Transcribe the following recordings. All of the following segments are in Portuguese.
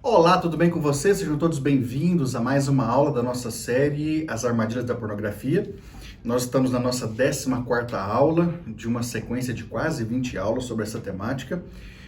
Olá, tudo bem com vocês? Sejam todos bem-vindos a mais uma aula da nossa série As Armadilhas da Pornografia. Nós estamos na nossa 14ª aula de uma sequência de quase 20 aulas sobre essa temática.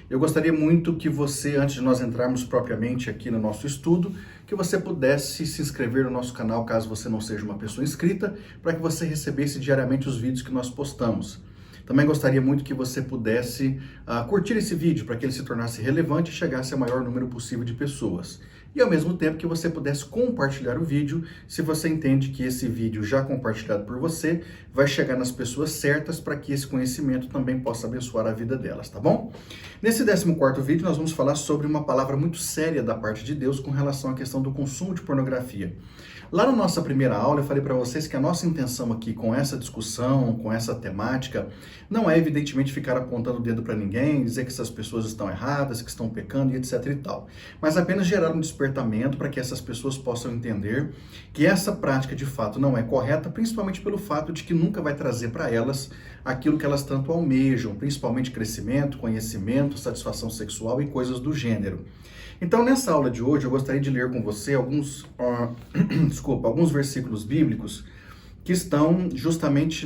Eu gostaria muito que você, antes de nós entrarmos propriamente aqui no nosso estudo, que você pudesse se inscrever no nosso canal, caso você não seja uma pessoa inscrita, para que você recebesse diariamente os vídeos que nós postamos. Também gostaria muito que você pudesse curtir esse vídeo para que ele se tornasse relevante e chegasse ao maior número possível de pessoas. E ao mesmo tempo que você pudesse compartilhar o vídeo, se você entende que esse vídeo já compartilhado por você vai chegar nas pessoas certas para que esse conhecimento também possa abençoar a vida delas, tá bom? Nesse 14º vídeo nós vamos falar sobre uma palavra muito séria da parte de Deus com relação à questão do consumo de pornografia. Lá na nossa primeira aula eu falei para vocês que a nossa intenção aqui com essa discussão, com essa temática, não é evidentemente ficar apontando o dedo para ninguém, dizer que essas pessoas estão erradas, que estão pecando e etc e tal, mas apenas gerar um despertamento para que essas pessoas possam entender que essa prática de fato não é correta, principalmente pelo fato de que nunca vai trazer para elas aquilo que elas tanto almejam, principalmente crescimento, conhecimento, satisfação sexual e coisas do gênero. Então, nessa aula de hoje, eu gostaria de ler com você alguns versículos bíblicos que estão justamente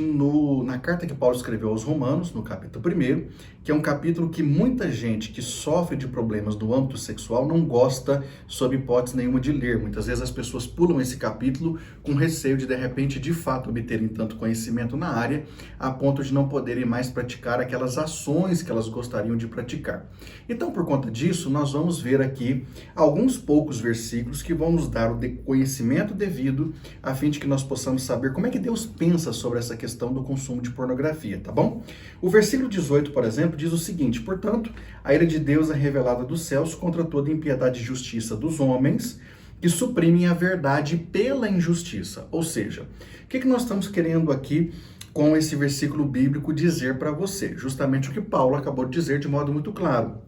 na carta que Paulo escreveu aos Romanos, no capítulo 1, que é um capítulo que muita gente que sofre de problemas do âmbito sexual não gosta, sob hipótese nenhuma, de ler. Muitas vezes as pessoas pulam esse capítulo com receio de repente, de fato, obterem tanto conhecimento na área, a ponto de não poderem mais praticar aquelas ações que elas gostariam de praticar. Então, por conta disso, nós vamos ver aqui alguns poucos versículos que vão nos dar o conhecimento devido, a fim de que nós possamos saber como é que Deus pensa sobre essa questão do consumo de pornografia, tá bom? O versículo 18, por exemplo, diz o seguinte: portanto, a ira de Deus é revelada dos céus contra toda impiedade e justiça dos homens que suprimem a verdade pela injustiça. Ou seja, o que nós estamos querendo aqui com esse versículo bíblico dizer para você? Justamente o que Paulo acabou de dizer de modo muito claro.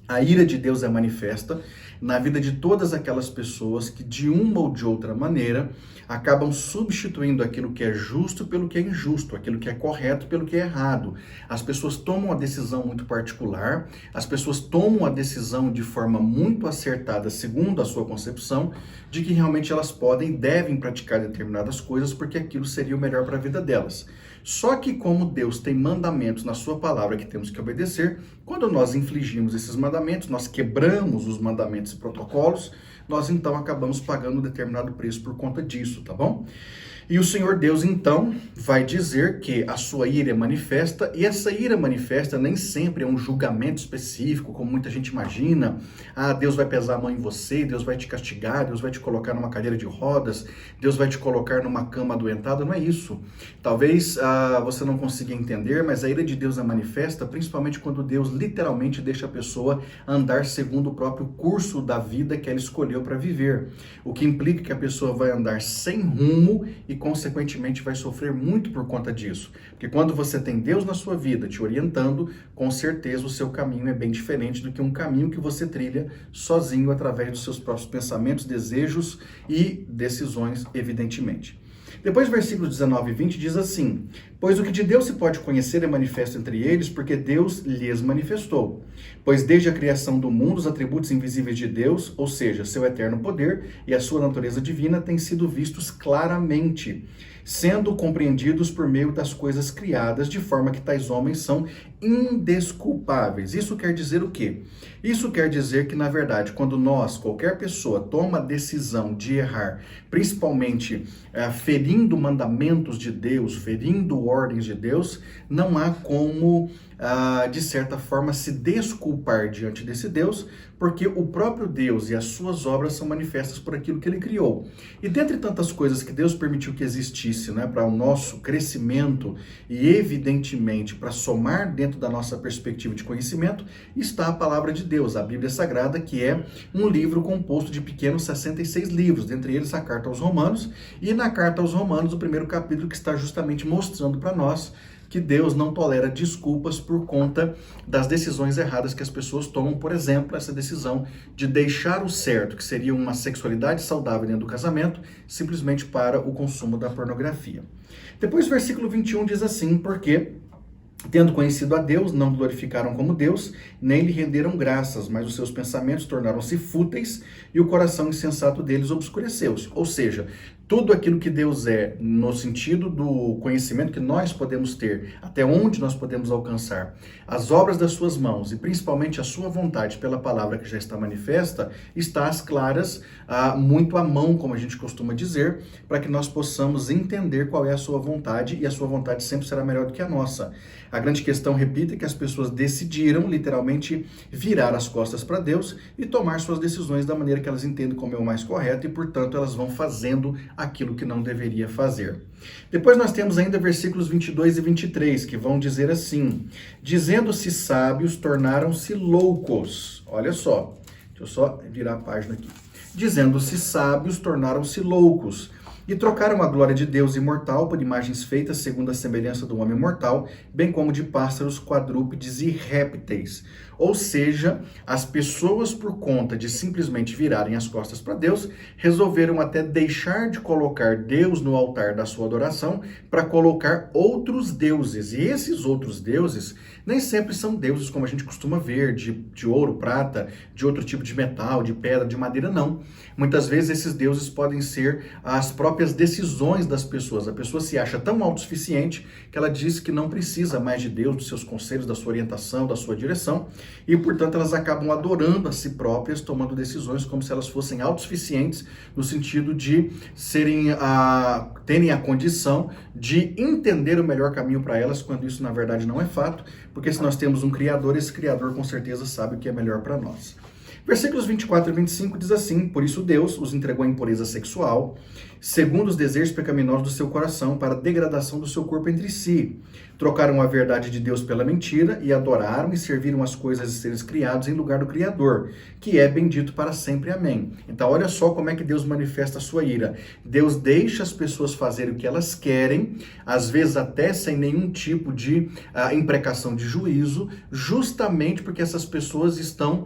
A ira de Deus é manifesta na vida de todas aquelas pessoas que, de uma ou de outra maneira, acabam substituindo aquilo que é justo pelo que é injusto, aquilo que é correto pelo que é errado. As pessoas tomam a decisão muito particular, as pessoas tomam a decisão de forma muito acertada, segundo a sua concepção, de que realmente elas podem e devem praticar determinadas coisas porque aquilo seria o melhor para a vida delas. Só que como Deus tem mandamentos na sua palavra que temos que obedecer, quando nós infligimos esses mandamentos, nós quebramos os mandamentos e protocolos, nós então acabamos pagando um determinado preço por conta disso, tá bom? E o Senhor Deus então vai dizer que a sua ira é manifesta, e essa ira manifesta nem sempre é um julgamento específico, como muita gente imagina. Deus vai pesar a mão em você, Deus vai te castigar, Deus vai te colocar numa cadeira de rodas, Deus vai te colocar numa cama adoentada. Não é isso. Talvez você não consiga entender, mas a ira de Deus é manifesta principalmente quando Deus literalmente deixa a pessoa andar segundo o próprio curso da vida que ela escolheu para viver. O que implica que a pessoa vai andar sem rumo e, consequentemente, vai sofrer muito por conta disso. Porque quando você tem Deus na sua vida te orientando, com certeza o seu caminho é bem diferente do que um caminho que você trilha sozinho através dos seus próprios pensamentos, desejos e decisões, evidentemente. Depois, versículos 19 e 20 diz assim: pois o que de Deus se pode conhecer é manifesto entre eles, porque Deus lhes manifestou. Pois desde a criação do mundo, os atributos invisíveis de Deus, ou seja, seu eterno poder e a sua natureza divina, têm sido vistos claramente, sendo compreendidos por meio das coisas criadas, de forma que tais homens são indesculpáveis. Isso quer dizer o quê? Isso quer dizer que, na verdade, quando qualquer pessoa, toma a decisão de errar, principalmente ferindo mandamentos de Deus, ferindo ordens de Deus, não há como, de certa forma, se desculpar diante desse Deus, porque o próprio Deus e as suas obras são manifestas por aquilo que ele criou. E dentre tantas coisas que Deus permitiu que existisse, né, para o nosso crescimento e, evidentemente, para somar dentro da nossa perspectiva de conhecimento, está a palavra de Deus, a Bíblia Sagrada, que é um livro composto de pequenos 66 livros, dentre eles a Carta aos Romanos, e na Carta aos Romanos, o primeiro capítulo que está justamente mostrando para nós que Deus não tolera desculpas por conta das decisões erradas que as pessoas tomam. Por exemplo, essa decisão de deixar o certo, que seria uma sexualidade saudável dentro do casamento, simplesmente para o consumo da pornografia. Depois, o versículo 21 diz assim: porque Tendo conhecido a Deus, não glorificaram como Deus, nem lhe renderam graças, mas os seus pensamentos tornaram-se fúteis e o coração insensato deles obscureceu-se. Ou seja, tudo aquilo que Deus é, no sentido do conhecimento que nós podemos ter, até onde nós podemos alcançar, as obras das suas mãos e principalmente a sua vontade pela palavra que já está manifesta, está às claras, muito à mão, como a gente costuma dizer, para que nós possamos entender qual é a sua vontade, e a sua vontade sempre será melhor do que a nossa. A grande questão, repito, é que as pessoas decidiram literalmente virar as costas para Deus e tomar suas decisões da maneira que elas entendem como é o mais correto, e portanto elas vão fazendo aquilo que não deveria fazer. Depois nós temos ainda versículos 22 e 23, que vão dizer assim: dizendo-se sábios, tornaram-se loucos. Olha só, deixa eu só virar a página aqui. Dizendo-se sábios, tornaram-se loucos, e trocaram a glória de Deus imortal por imagens feitas segundo a semelhança do homem mortal, bem como de pássaros, quadrúpedes e répteis. Ou seja, as pessoas, por conta de simplesmente virarem as costas para Deus, resolveram até deixar de colocar Deus no altar da sua adoração para colocar outros deuses. E esses outros deuses nem sempre são deuses como a gente costuma ver, de ouro, prata, de outro tipo de metal, de pedra, de madeira, não. Muitas vezes esses deuses podem ser as próprias decisões das pessoas. A pessoa se acha tão autossuficiente que ela diz que não precisa mais de Deus, dos seus conselhos, da sua orientação, da sua direção, e portanto elas acabam adorando a si próprias, tomando decisões como se elas fossem autossuficientes, no sentido de terem a condição de entender o melhor caminho para elas, quando isso na verdade não é fato, porque se nós temos um Criador, esse Criador com certeza sabe o que é melhor para nós. Versículos 24 e 25 diz assim: por isso Deus os entregou à impureza sexual, segundo os desejos pecaminosos do seu coração, para a degradação do seu corpo entre si. Trocaram a verdade de Deus pela mentira e adoraram e serviram as coisas e seres criados em lugar do Criador, que é bendito para sempre. Amém. Então olha só como é que Deus manifesta a sua ira. Deus deixa as pessoas fazerem o que elas querem, às vezes até sem nenhum tipo de imprecação de juízo, justamente porque essas pessoas estão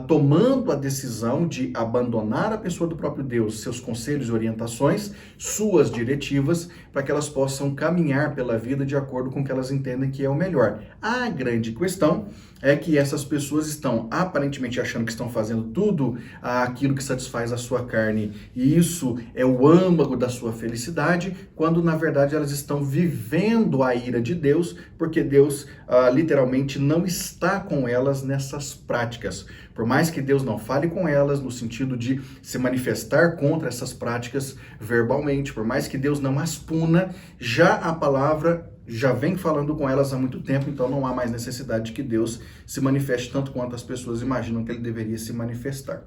tomando a decisão de abandonar a pessoa do próprio Deus, seus conselhos e orientações, suas diretivas, para que elas possam caminhar pela vida de acordo com o que elas entendem que é o melhor. A grande questão é que essas pessoas estão aparentemente achando que estão fazendo tudo aquilo que satisfaz a sua carne, e isso é o âmago da sua felicidade, quando na verdade elas estão vivendo a ira de Deus, porque Deus literalmente não está com elas nessas práticas. Por mais que Deus não fale com elas no sentido de se manifestar contra essas práticas verbalmente, por mais que Deus não as puna, já a palavra já vem falando com elas há muito tempo, então não há mais necessidade de que Deus se manifeste tanto quanto as pessoas imaginam que ele deveria se manifestar.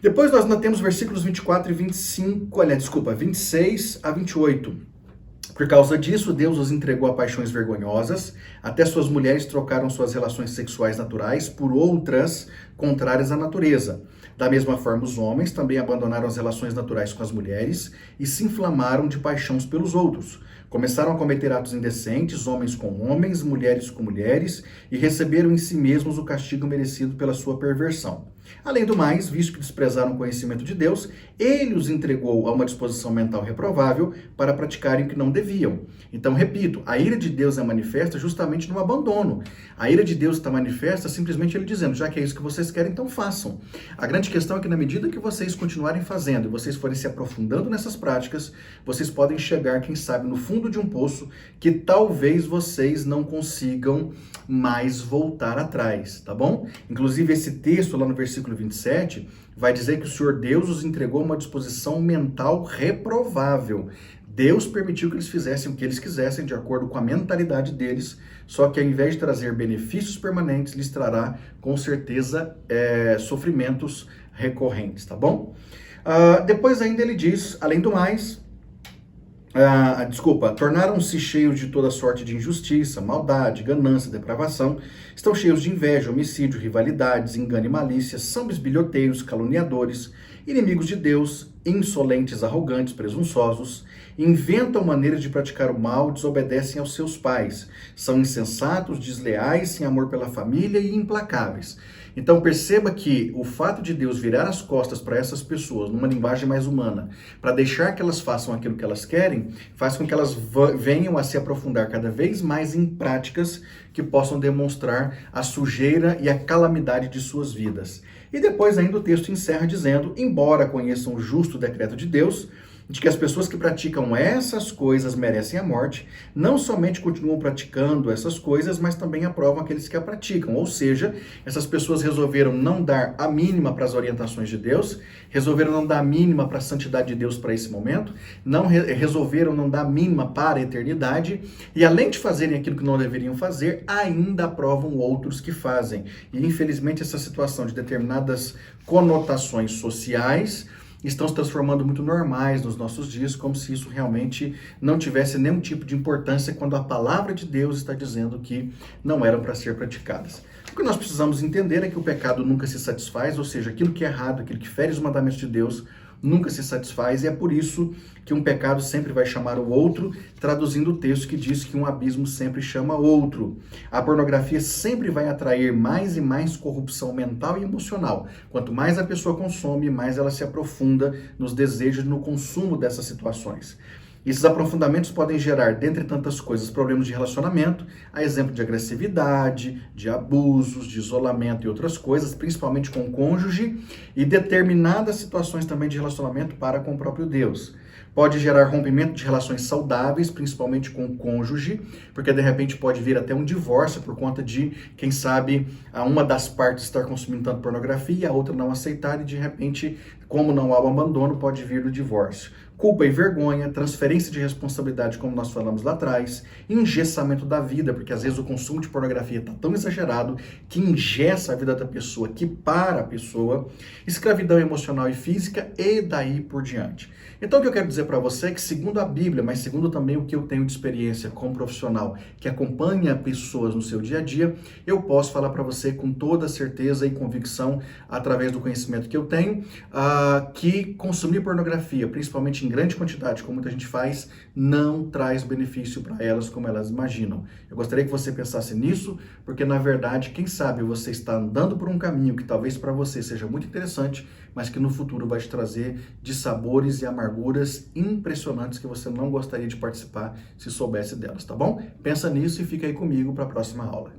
Depois nós ainda temos versículos 24 e 26 a 28. Por causa disso, Deus os entregou a paixões vergonhosas, até suas mulheres trocaram suas relações sexuais naturais por outras contrárias à natureza. Da mesma forma, os homens também abandonaram as relações naturais com as mulheres e se inflamaram de paixão pelos outros. Começaram a cometer atos indecentes, homens com homens, mulheres com mulheres, e receberam em si mesmos o castigo merecido pela sua perversão. Além do mais, visto que desprezaram o conhecimento de Deus, ele os entregou a uma disposição mental reprovável para praticarem o que não deviam. Então, repito, a ira de Deus é manifesta justamente no abandono. A ira de Deus está manifesta simplesmente ele dizendo: já que é isso que vocês querem, então façam. A grande questão é que na medida que vocês continuarem fazendo e vocês forem se aprofundando nessas práticas, vocês podem chegar, quem sabe, no fundo de um poço que talvez vocês não consigam mais voltar atrás, tá bom? Inclusive esse texto lá no versículo 27 vai dizer que o Senhor Deus os entregou a uma disposição mental reprovável. Deus permitiu que eles fizessem o que eles quisessem de acordo com a mentalidade deles, só que ao invés de trazer benefícios permanentes, lhes trará com certeza sofrimentos recorrentes, tá bom? Depois ainda ele diz, além do mais, tornaram-se cheios de toda sorte de injustiça, maldade, ganância, depravação, estão cheios de inveja, homicídio, rivalidades, engano e malícia, são bisbilhoteiros, caluniadores, inimigos de Deus, insolentes, arrogantes, presunçosos, inventam maneiras de praticar o mal, desobedecem aos seus pais, são insensatos, desleais, sem amor pela família e implacáveis. Então perceba que o fato de Deus virar as costas para essas pessoas, numa linguagem mais humana, para deixar que elas façam aquilo que elas querem, faz com que elas venham a se aprofundar cada vez mais em práticas que possam demonstrar a sujeira e a calamidade de suas vidas. E depois ainda o texto encerra dizendo: embora conheçam o justo decreto de Deus, de que as pessoas que praticam essas coisas merecem a morte, não somente continuam praticando essas coisas, mas também aprovam aqueles que a praticam. Ou seja, essas pessoas resolveram não dar a mínima para as orientações de Deus, resolveram não dar a mínima para a santidade de Deus para esse momento, resolveram não dar a mínima para a eternidade, e além de fazerem aquilo que não deveriam fazer, ainda aprovam outros que fazem. E infelizmente essa situação de determinadas conotações sociais estão se transformando muito normais nos nossos dias, como se isso realmente não tivesse nenhum tipo de importância quando a palavra de Deus está dizendo que não eram para ser praticadas. O que nós precisamos entender é que o pecado nunca se satisfaz, ou seja, aquilo que é errado, aquilo que fere os mandamentos de Deus, nunca se satisfaz, e é por isso que um pecado sempre vai chamar o outro, traduzindo o texto que diz que um abismo sempre chama outro. A pornografia sempre vai atrair mais e mais corrupção mental e emocional. Quanto mais a pessoa consome, mais ela se aprofunda nos desejos e no consumo dessas situações. Esses aprofundamentos podem gerar, dentre tantas coisas, problemas de relacionamento, a exemplo de agressividade, de abusos, de isolamento e outras coisas, principalmente com o cônjuge, e determinadas situações também de relacionamento para com o próprio Deus. Pode gerar rompimento de relações saudáveis, principalmente com o cônjuge, porque de repente pode vir até um divórcio por conta de, quem sabe, uma das partes estar consumindo tanto pornografia e a outra não aceitar, e de repente, como não há o abandono, pode vir o divórcio. Culpa e vergonha, transferência de responsabilidade, como nós falamos lá atrás, engessamento da vida, porque às vezes o consumo de pornografia está tão exagerado que engessa a vida da pessoa, que para a pessoa, escravidão emocional e física e daí por diante. Então o que eu quero dizer para você é que, segundo a Bíblia, mas segundo também o que eu tenho de experiência como profissional que acompanha pessoas no seu dia a dia, eu posso falar para você com toda certeza e convicção, através do conhecimento que eu tenho, que consumir pornografia, principalmente em grande quantidade, como muita gente faz, não traz benefício para elas como elas imaginam. Eu gostaria que você pensasse nisso, porque na verdade, quem sabe você está andando por um caminho que talvez para você seja muito interessante, mas que no futuro vai te trazer dissabores e amarguras impressionantes que você não gostaria de participar se soubesse delas, tá bom? Pensa nisso e fica aí comigo para a próxima aula.